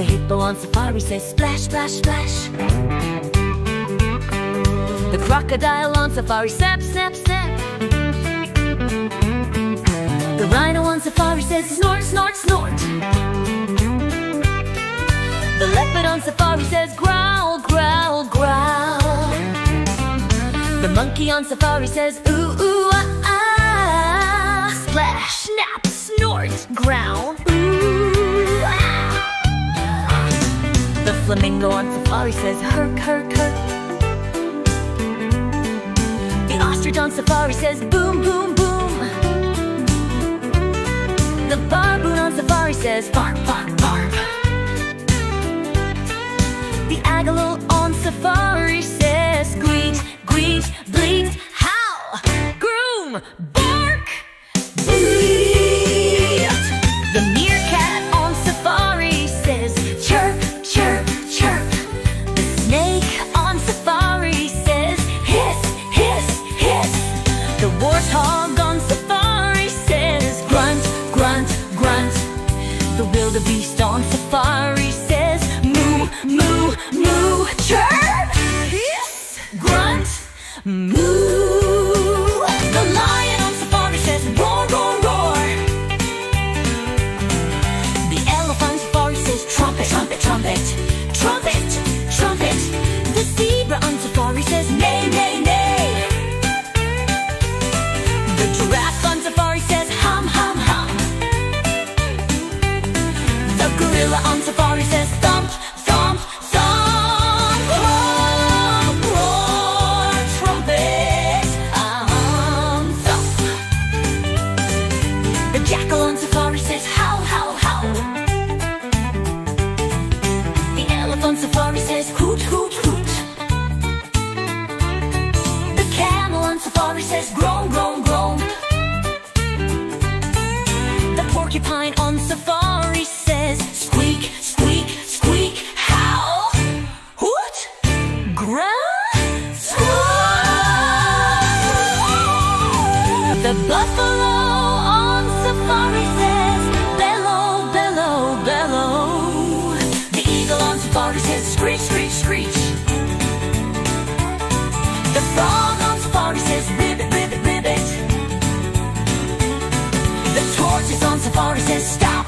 The hippo on safari says splash, splash, splash. The crocodile on safari snap, snap, snap. The rhino on safari says snort, snort, snort. The leopard on safari says growl, growl, growl. The monkey on safari says ooh, ooh, ah, ah. Splash, snap, snort, growl, ooh, ah. The flamingo on safari says herk, herk, herk. The ostrich on safari says boom, boom, boom. The baboon on safari says bark, bark, bark. The agaloe on safari says squeak, squeak, bleat, howl, groom, bark, bleat. The meerkat on safari says chirp, chirp, chirp. The snake on safari says hiss, hiss, hiss. The warthog on safari says grunt, grunt, grunt. The wildebeest on safari says moo, moo, moo, chirp, hiss, grunt, moo. The lion on safari says roar, roar, roar. The elephant on safari says trumpet, trumpet, trumpet, trumpet, trumpet. The zebra on safari says neigh, neigh, neigh. The giraffe on safari says hum, hum, hum. The gorilla on safari says thump, thump, thump. Roar, roar, trumpet, thump. The jackal on safari says howl, howl, howl. The elephant on safari says hoot, hoot, hoot. The camel on safari says groan, groan, groan. The porcupine on safari says squeak, squeak, squeak, howl, hoot, growl, squawk. The buffalo on safari says bellow, bellow, bellow. The eagle on safari says screech, screech, screech. The frog on safari says ribbit, ribbit, ribbit. The tortoise on safari says stop,